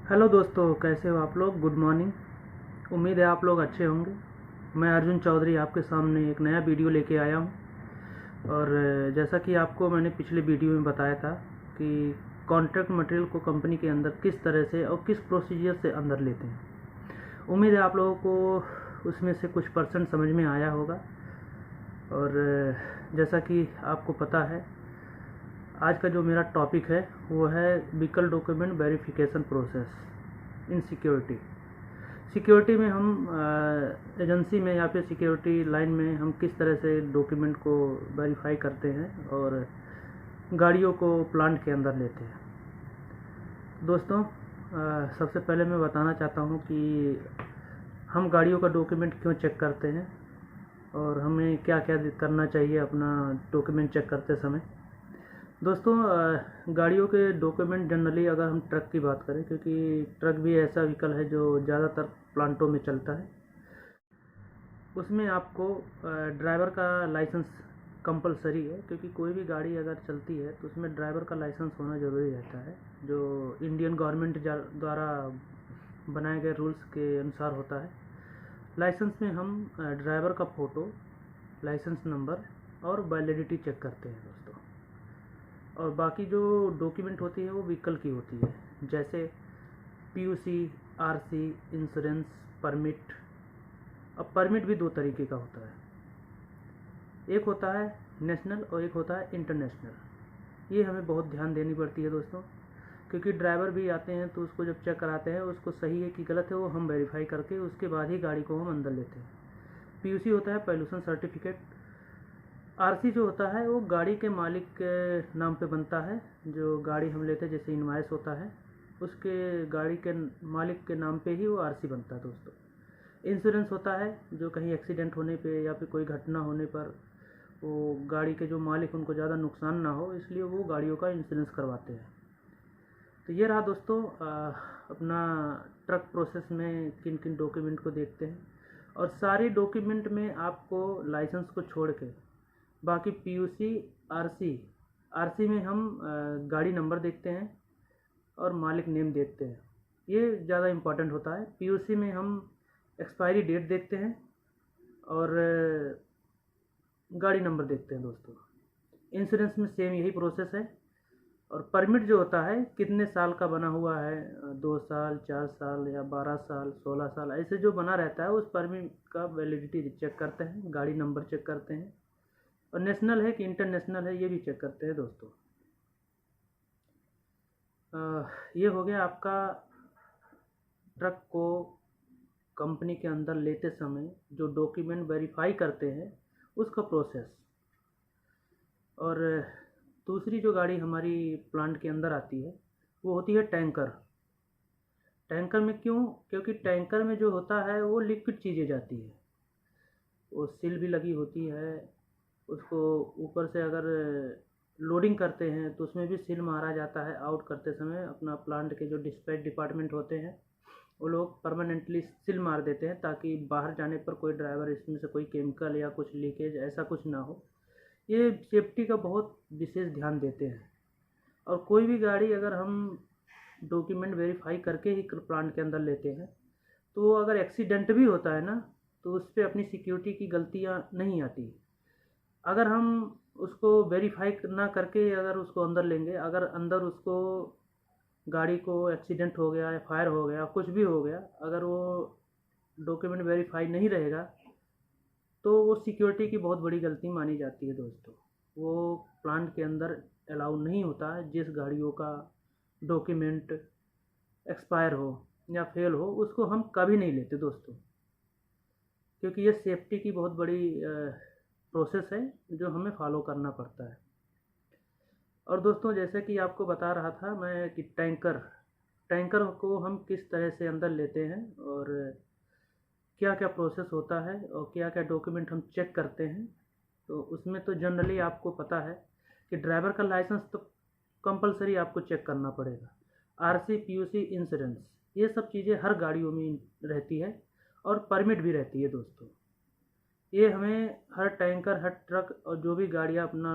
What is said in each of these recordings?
Hello दोस्तों, कैसे हो आप लोग। Good morning. उम्मीद है आप लोग अच्छे होंगे। मैं अर्जुन चौधरी आपके सामने एक नया वीडियो लेके आया हूँ। और जैसा कि आपको मैंने पिछले वीडियो में बताया था कि कॉन्ट्रैक्ट मटेरियल को कंपनी के अंदर किस तरह से और किस प्रोसीजर से अंदर लेते हैं। उम्मीद है आप लोगों को उसमें से कुछ परसेंट समझ में आया होगा। और जैसा कि आपको पता है, आज का जो मेरा टॉपिक है वो है vehicle document verification process in security. Security में हम एजेंसी में या फिर सिक्योरिटी लाइन में हम किस तरह से डॉक्यूमेंट को वेरीफाई करते हैं और गाड़ियों को प्लांट के अंदर लेते हैं। दोस्तों, सबसे पहले मैं बताना चाहता हूँ कि हम गाड़ियों का डॉक्यूमेंट क्यों चेक करते हैं और हमें क्या क्या करना चाहिए अपना डॉक्यूमेंट चेक करते समय। दोस्तों, गाड़ियों के डॉक्यूमेंट जनरली अगर हम ट्रक की बात करें, क्योंकि ट्रक भी ऐसा व्हीकल है जो ज़्यादातर प्लांटों में चलता है, उसमें आपको ड्राइवर का लाइसेंस कंपलसरी है। क्योंकि कोई भी गाड़ी अगर चलती है तो उसमें ड्राइवर का लाइसेंस होना ज़रूरी रहता है, जो इंडियन गवर्नमेंट द्वारा बनाए गए रूल्स के अनुसार होता है। लाइसेंस में हम ड्राइवर का फ़ोटो, लाइसेंस नंबर और वैलिडिटी चेक करते हैं दोस्तों। और बाकी जो डॉक्यूमेंट होती है वो व्हीकल की होती है, जैसे पीयूसी, आरसी, इंश्योरेंस, परमिट। अब परमिट भी दो तरीके का होता है, एक होता है नेशनल और एक होता है इंटरनेशनल। ये हमें बहुत ध्यान देनी पड़ती है दोस्तों, क्योंकि ड्राइवर भी आते हैं तो उसको जब चेक कराते हैं उसको सही है कि गलत है वो हम वेरीफाई करके उसके बाद ही गाड़ी को हम अंदर लेते हैं। पीयूसी होता है पॉल्यूशन सर्टिफिकेट। आरसी जो होता है वो गाड़ी के मालिक के नाम पे बनता है। जो गाड़ी हम लेते हैं, जैसे इनवाइस होता है, उसके गाड़ी के मालिक के नाम पे ही वो आरसी बनता है दोस्तों। इंश्योरेंस होता है जो कहीं एक्सीडेंट होने पे या फिर कोई घटना होने पर वो गाड़ी के जो मालिक, उनको ज़्यादा नुकसान ना हो इसलिए वो गाड़ियों का इंश्योरेंस करवाते हैं। तो ये रहा दोस्तों अपना ट्रक प्रोसेस में किन किन डॉक्यूमेंट को देखते हैं। और सारे डॉक्यूमेंट में आपको लाइसेंस को छोड़ के बाकी पीयूसी, आरसी, आरसी में हम गाड़ी नंबर देखते हैं और मालिक नेम देखते हैं। ये ज़्यादा इम्पोर्टेंट होता है। पीयूसी में हम एक्सपायरी डेट देखते हैं और गाड़ी नंबर देखते हैं दोस्तों। इंश्योरेंस में सेम यही प्रोसेस है। और परमिट जो होता है कितने साल का बना हुआ है, 2 साल, 4 साल या 12 साल, 16 साल, ऐसे जो बना रहता है उस परमिट का वैलिडिटी चेक करते हैं, गाड़ी नंबर चेक करते हैं। और नेशनल है कि इंटरनेशनल है ये भी चेक करते हैं दोस्तों। ये हो गया आपका ट्रक को कंपनी के अंदर लेते समय जो डॉक्यूमेंट वेरीफाई करते हैं उसका प्रोसेस। और दूसरी जो गाड़ी हमारी प्लांट के अंदर आती है वो होती है टैंकर। टैंकर में क्यों? क्योंकि टैंकर में जो होता है वो लिक्विड चीज़ें जाती है, वो सील भी लगी होती है। उसको ऊपर से अगर लोडिंग करते हैं तो उसमें भी सील मारा जाता है। आउट करते समय अपना प्लांट के जो डिस्पैच डिपार्टमेंट होते हैं वो लोग परमानेंटली सील मार देते हैं, ताकि बाहर जाने पर कोई ड्राइवर इसमें से कोई केमिकल या कुछ लीकेज ऐसा कुछ ना हो। ये सेफ्टी का बहुत विशेष ध्यान देते हैं। और कोई भी गाड़ी अगर हम डॉक्यूमेंट वेरीफाई करके ही प्लांट के अंदर लेते हैं तो अगर एक्सीडेंट भी होता है ना तो उस पर अपनी सिक्योरिटी की गलतियाँ नहीं आती। अगर हम उसको वेरीफाई ना करके अगर उसको अंदर लेंगे, अगर अंदर उसको गाड़ी को एक्सीडेंट हो गया या फायर हो गया, कुछ भी हो गया, अगर वो डॉक्यूमेंट वेरीफाई नहीं रहेगा तो वो सिक्योरिटी की बहुत बड़ी गलती मानी जाती है दोस्तों। वो प्लांट के अंदर अलाउ नहीं होता है। जिस गाड़ियों का डॉक्यूमेंट एक्सपायर हो या फेल हो उसको हम कभी नहीं लेते दोस्तों, क्योंकि ये सेफ्टी की बहुत बड़ी प्रोसेस है जो हमें फॉलो करना पड़ता है। और दोस्तों, जैसे कि आपको बता रहा था मैं कि टैंकर टैंकर को हम किस तरह से अंदर लेते हैं और क्या क्या प्रोसेस होता है और क्या क्या डॉक्यूमेंट हम चेक करते हैं। तो उसमें तो जनरली आपको पता है कि ड्राइवर का लाइसेंस तो कंपलसरी आपको चेक करना पड़ेगा। आरसी, पीयूसी, इंश्योरेंस, ये सब चीज़ें हर गाड़ियों में रहती है। और परमिट भी रहती है दोस्तों। ये हमें हर टैंकर, हर ट्रक और जो भी गाड़ियाँ अपना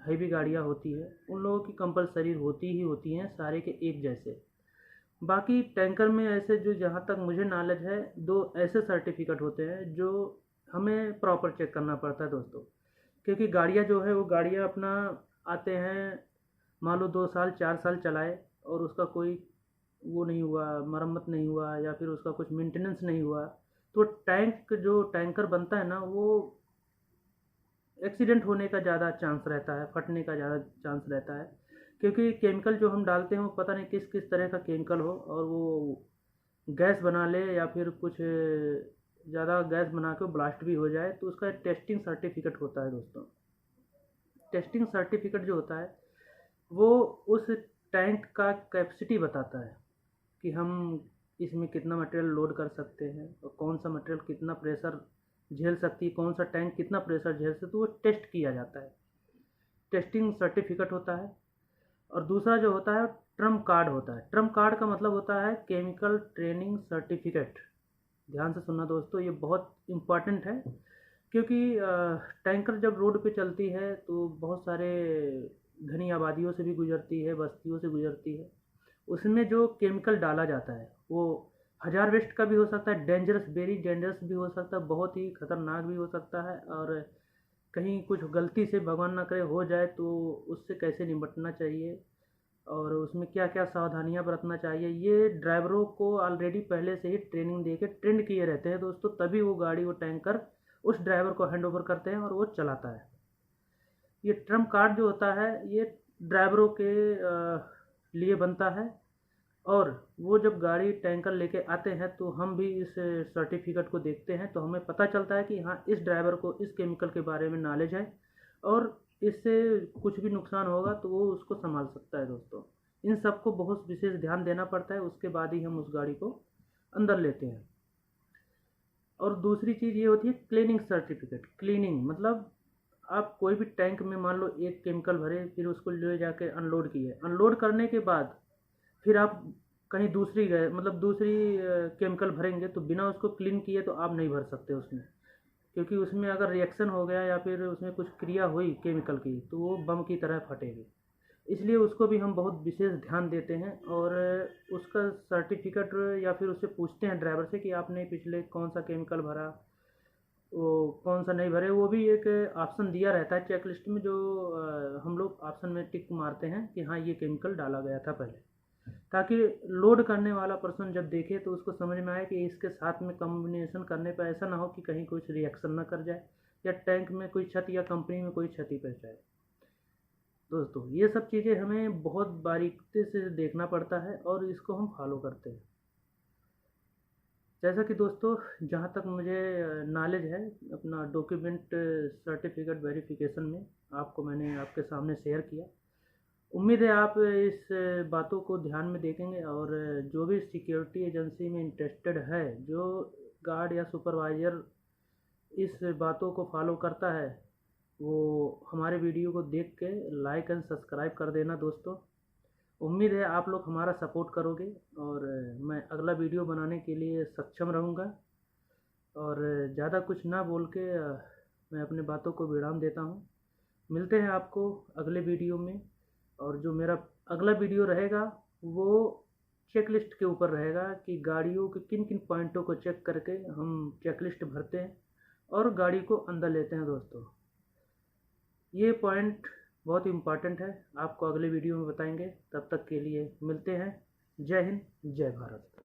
हैवी गाड़ियाँ होती है उन लोगों की कंपलसरी होती ही होती हैं, सारे के एक जैसे। बाकी टैंकर में ऐसे जो जहाँ तक मुझे नॉलेज है 2 ऐसे सर्टिफिकेट होते हैं जो हमें प्रॉपर चेक करना पड़ता है दोस्तों। क्योंकि गाड़ियाँ जो है वो गाड़ियाँ अपना आते हैं, मान लो 2 साल 4 साल चलाए और उसका कोई वो नहीं हुआ, मरम्मत नहीं हुआ या फिर उसका कुछ मेंटेनेंस नहीं हुआ, तो टैंक जो टैंकर बनता है ना वो एक्सीडेंट होने का ज़्यादा चांस रहता है, फटने का ज़्यादा चांस रहता है। क्योंकि केमिकल जो हम डालते हैं वो पता नहीं किस किस तरह का केमिकल हो और वो गैस बना ले या फिर कुछ ज़्यादा गैस बना के ब्लास्ट भी हो जाए, तो उसका टेस्टिंग सर्टिफिकेट होता है दोस्तों। टेस्टिंग सर्टिफिकेट जो होता है वो उस टैंक का कैपेसिटी बताता है कि हम इसमें कितना मटेरियल लोड कर सकते हैं और कौन सा मटेरियल कितना प्रेशर झेल सकती है, कौन सा टैंक कितना प्रेशर झेल सकती है, तो वो टेस्ट किया जाता है, टेस्टिंग सर्टिफिकेट होता है। और दूसरा जो होता है ट्रम्प कार्ड होता है। ट्रम्प कार्ड का मतलब होता है केमिकल ट्रेनिंग सर्टिफिकेट। ध्यान से सुनना दोस्तों, ये बहुत इम्पॉर्टेंट है। क्योंकि टैंकर जब रोड पे चलती है तो बहुत सारे घनी आबादियों से भी गुजरती है, बस्तियों से गुजरती है। उसमें जो केमिकल डाला जाता है वो हज़ार वेस्ट का भी हो सकता है, डेंजरस, वेरी डेंजरस भी हो सकता है, बहुत ही खतरनाक भी हो सकता है। और कहीं कुछ गलती से भगवान ना करे हो जाए तो उससे कैसे निपटना चाहिए और उसमें क्या क्या सावधानियां बरतना चाहिए, ये ड्राइवरों को ऑलरेडी पहले से ही ट्रेनिंग दे के ट्रेंड किए रहते हैं दोस्तों। तभी वो गाड़ी, वो टैंकर उस ड्राइवर को हैंड ओवर करते हैं और वो चलाता है। ये ट्रम्प कार्ड जो होता है ये ड्राइवरों के लिए बनता है। और वो जब गाड़ी टैंकर लेके आते हैं तो हम भी इस सर्टिफिकेट को देखते हैं, तो हमें पता चलता है कि हाँ, इस ड्राइवर को इस केमिकल के बारे में नॉलेज है और इससे कुछ भी नुकसान होगा तो वो उसको संभाल सकता है दोस्तों। इन सब को बहुत विशेष ध्यान देना पड़ता है, उसके बाद ही हम उस गाड़ी को अंदर लेते हैं। और दूसरी चीज़ ये होती है क्लीनिंग सर्टिफिकेट। क्लीनिंग मतलब आप कोई भी टैंक में मान लो एक केमिकल भरे, फिर उसको ले जाके अनलोड किए, अनलोड करने के बाद फिर आप कहीं दूसरी गए, मतलब दूसरी केमिकल भरेंगे तो बिना उसको क्लीन किए तो आप नहीं भर सकते उसमें। क्योंकि उसमें अगर रिएक्शन हो गया या फिर उसमें कुछ क्रिया हुई केमिकल की तो वो बम की तरह फटेगी। इसलिए उसको भी हम बहुत विशेष ध्यान देते हैं और उसका सर्टिफिकेट या फिर उससे पूछते हैं ड्राइवर से कि आपने पिछले कौन सा केमिकल भरा, वो कौन सा नहीं भरे। वो भी एक ऑप्शन दिया रहता है चेक लिस्ट में, जो हम लोग ऑप्शन में टिक मारते हैं कि हाँ ये केमिकल डाला गया था पहले, ताकि लोड करने वाला पर्सन जब देखे तो उसको समझ में आए कि इसके साथ में कॉम्बिनेशन करने पर ऐसा ना हो कि कहीं कुछ रिएक्शन ना कर जाए या टैंक में कोई क्षति या कंपनी में कोई क्षति पहुँच जाए। दोस्तों ये सब चीज़ें हमें बहुत बारीकी से देखना पड़ता है और इसको हम फॉलो करते हैं। जैसा कि दोस्तों जहाँ तक मुझे नॉलेज है अपना डॉक्यूमेंट सर्टिफिकेट वेरिफिकेशन में आपको मैंने आपके सामने शेयर किया। उम्मीद है आप इस बातों को ध्यान में देखेंगे और जो भी सिक्योरिटी एजेंसी में इंटरेस्टेड है, जो गार्ड या सुपरवाइज़र इस बातों को फॉलो करता है, वो हमारे वीडियो को देख के लाइक एंड सब्सक्राइब कर देना दोस्तों। उम्मीद है आप लोग हमारा सपोर्ट करोगे और मैं अगला वीडियो बनाने के लिए सक्षम रहूँगा। और ज़्यादा कुछ ना बोल के मैं अपने बातों को विराम देता हूँ। मिलते हैं आपको अगले वीडियो में। और जो मेरा अगला वीडियो रहेगा वो चेक लिस्ट के ऊपर रहेगा कि गाड़ियों के किन किन पॉइंटों को चेक करके हम चेक लिस्ट भरते हैं और गाड़ी को अंदर लेते हैं दोस्तों। ये पॉइंट बहुत इम्पॉर्टेंट है, आपको अगले वीडियो में बताएंगे। तब तक के लिए मिलते हैं। जय हिंद, जय भारत।